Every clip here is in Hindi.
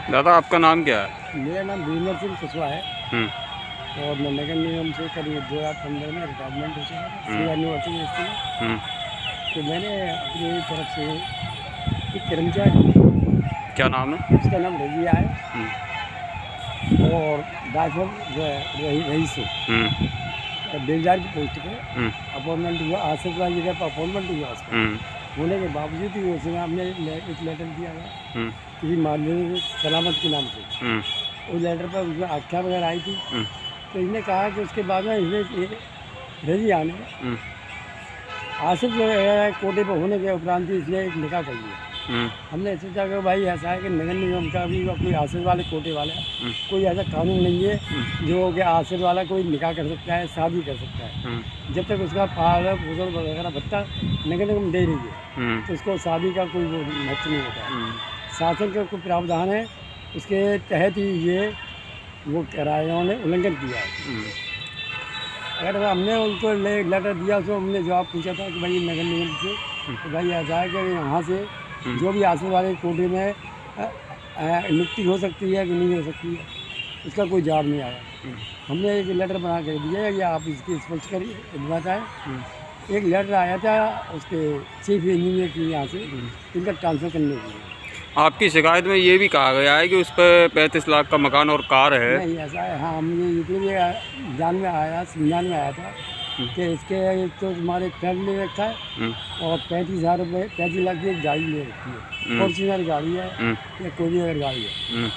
दादा आपका नाम क्या है? मेरा नाम वीरेंद्र सिंह कुशवाहा है और मैं नगर निगम से करीब 2015 में रिटायरमेंट हो चुका है सेवानिवृत्ति में। तो मैंने अपनी तरफ से एक कर्मचारी, क्या नाम है? उसका नाम रजिया है और दाखिल रईस और बेलदार की पोस्ट पे अपॉइंटमेंट हुआ, आसिफ वाली जगह पर अपॉइंटमेंट हुआ उसका। होने के बावजूद भी उसने हमने एक लेटर दिया है किसी माननीय सलामत के नाम से। उस लेटर पर उसमें आख्या वगैरह आई थी। तो इसने कहा कि उसके बाद में इसने रजिया ने आसिफ जो है कोटे पर होने के उपरांत इसने एक निकाह कर लिया। हमने सोचा कि भाई ऐसा है कि नगर निगम का भी कोई आसिफ वाले कोटे वाला कोई ऐसा कानून नहीं है जो कि आसिफ वाला कोई निकाह कर सकता है, शादी कर सकता है। जब तक उसका पाल भूषण वगैरह भत्ता नगर निगम दे रही है तो उसको शादी का कोई वो महत्व नहीं होता है। शासन का कोई प्रावधान है, उसके तहत ही ये वो किरायों ने उल्लंघन किया है। अगर हमने उनको लेटर दिया तो हमने जवाब पूछा था कि भाई नगर निगम से, तो भाई ऐसा है कि यहाँ से जो भी आसिफ वाले कोटे में नियुक्ति हो सकती है कि नहीं हो सकती है, इसका कोई जवाब नहीं आया। हमने एक लेटर बना कर दिया कि आप इसकी स्पष्ट करिए बताएँ। एक लेटर आया था उसके चीफ इंजीनियर की यहाँ से इनका ट्रांसफ़र करने के लिए। आपकी शिकायत में ये भी कहा गया है कि उस पर 35 लाख का मकान और कार है। नहीं ऐसा है, हाँ मुझे इसलिए जान में आया, समझान में आया था कि इसके एक तो तुम्हारे फ्लैट ले रखा है और 35,000 रुपये 35 लाख की एक गाड़ी ले रखी है, फॉर्च्यूनर गाड़ी है या कोई भी अगर गाड़ी है।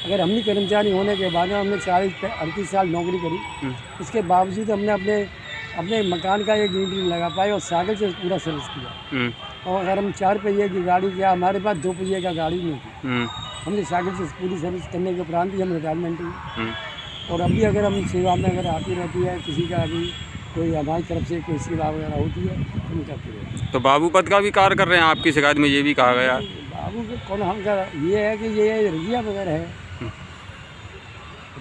अगर हमने कर्मचारी होने के बाद में हमने 38 साल नौकरी करी, इसके बावजूद हमने अपने मकान का एक यूनिट नहीं लगा पाए और साइकिल से पूरा सर्विस किया। और अगर हम 4 पहिए की गाड़ी किया, हमारे पास 2 पहिए का गाड़ी नहीं थी, हमने साइकिल से पूरी सर्विस करने के उपरांत ही हम रिटायरमेंट हुई। और अभी अगर हम सेवा में अगर आती रहती है, किसी का अभी कोई हमारी तरफ से कोई सेवा वगैरह होती है तो हम करते रहते हैं। तो बाबू पद का भी कार्य कर रहे हैं, आपकी शिकायत में ये भी कहा गया है। बाबू को कौन हम कर, ये है कि ये रजिया वगैरह है।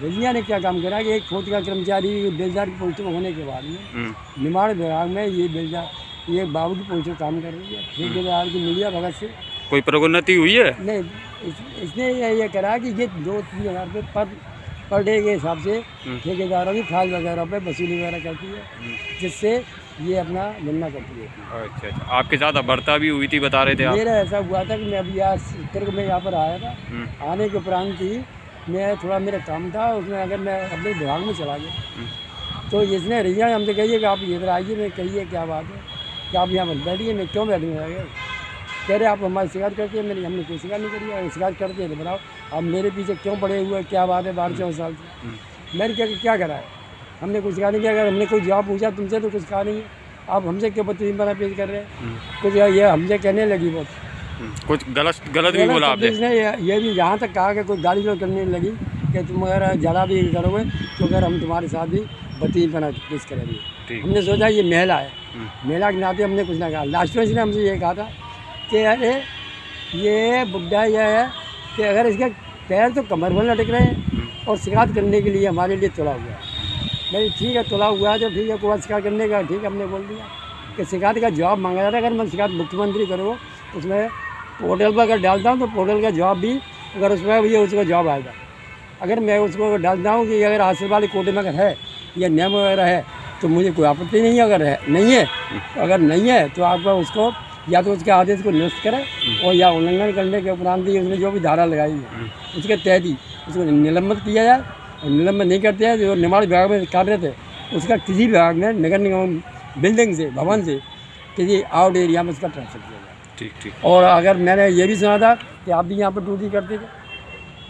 रजिया ने क्या काम करा कि एक फौज का कर्मचारी बेलदार की पोस्ट में होने के बाद में निर्माण विभाग में ये बेलदार ये बाबू की पोस्ट में काम कर रही है। ठेकेदार की मीडिया भगत से कोई प्रोन्नति हुई है? नहीं, इसने ये करा कि ये 2-3 हज़ार रुपये पर डे के हिसाब से ठेकेदारों की फाइल वगैरह पे वसूली वगैरह करती है, जिससे ये अपना धंधा करती है। अच्छा, आपके साथ बढ़ता भी हुई थी बता रहे थे आप? मेरा ऐसा हुआ था कि मैं अभी आज में यहाँ पर आया था। आने के उपरांत ही मैं थोड़ा मेरा काम था उसमें, अगर मैं अपने विभाग में चला गया तो इसने रजिया हमसे कहिए कि आप इधर आइए। मैं कहिए क्या बात है कि आप यहाँ पर बैठिए। मैं क्यों बैठूँगा? कह रहे आप हमारी शिकायत करते हैं। हमने कोई शिकायत नहीं करी। अगर शिकायत करते हैं तो बताओ आप मेरे पीछे क्यों पड़े हुए, क्या बात है? 12-14 साल से मैंने क्या करा है? हमने कुछ शिकायत नहीं किया। अगर हमने कोई जवाब पूछा तुमसे तो कुछ कहा नहीं है। आप हमसे क्यों बदतमीजी पेश कर रहे हैं? कुछ ये हमसे कहने लगी बहुत कुछ गलत भी बोला आपने? इसने ये भी यहाँ तक कहा कि कोई गाली जो करने लगी कि तुम अगर ज़्यादा भी करोगे तो अगर हम तुम्हारे साथ भी बदतमीजी पेश करेंगे। हमने सोचा ये महिला है, महिला के नाते हमने कुछ ना कहा। लास्ट में इसने हमसे ये कहा था कि अरे ये बुड्ढा यह है कि अगर इसके पैर तो कमर पर लटक रहे हैं और शिकायत करने के लिए हमारे लिए तुला हुआ है। भाई ठीक है, तुला हुआ है तो ठीक है, कोई शिकायत करने का ठीक है। हमने बोल दिया कि शिकायत का जवाब मांगा जाता है। अगर मैं शिकायत मुख्यमंत्री करो उसमें पोर्टल पर अगर डालता हूँ तो पोर्टल का जवाब भी अगर उसमें भी उसका जवाब आएगा। अगर मैं उसको डालता हूँ कि अगर आसिफ वाले कोटे में अगर है या नियम वगैरह है तो मुझे कोई आपत्ति नहीं है। अगर है नहीं है अगर नहीं है तो आप उसको या तो उसके आदेश को निरस्त करें और या उल्लंघन करने के उपरांत ही उसने जो भी धारा लगाई है उसके तहत ही उसको निलंबित किया जाए। और निलंबित नहीं करते हैं जो निर्माण विभाग में कार्य थे उसका किसी विभाग में नगर निगम बिल्डिंग से भवन से किसी आउट एरिया में उसका ट्रांसफर किया जाए। ठीक। और अगर मैंने ये भी सुना था कि आप भी यहाँ पर ड्यूटी करते थे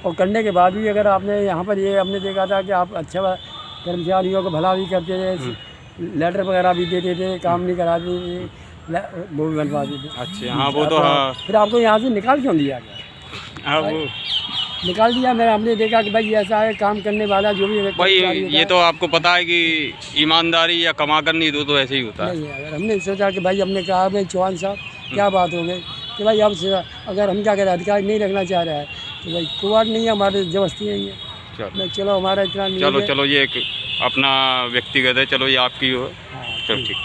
और करने के बाद भी अगर आपने यहाँ पर ये हमने देखा था कि आप अच्छा कर्मचारियों को भला भी करते थे, लेटर वगैरह भी देते थे, काम नहीं कराते थे, वो भी बनवा देते। अच्छा हाँ, वो तो हाँ। फिर आपको यहाँ से निकाल क्यों दिया गया? हाँ वो निकाल दिया। मैंने हमने देखा कि भाई ऐसा है काम करने वाला जो भी भाई ये तो आपको पता है कि ईमानदारी या कमा कर नहीं दो तो ऐसे ही होता है। नहीं, अगर हमने सोचा कि भाई हमने कहा भाई चौहान साहब क्या बात हो गई कि भाई अब अगर हम क्या करें, अधिकार नहीं रखना चाह रहा है तो भाई कोई बात नहीं है, हमारे जबरदस्ती नहीं है। चलो हमारा इतना नहीं। चलो ये एक अपना व्यक्तिगत है, चलो ये आपकी हो। हाँ, चलो ठीक।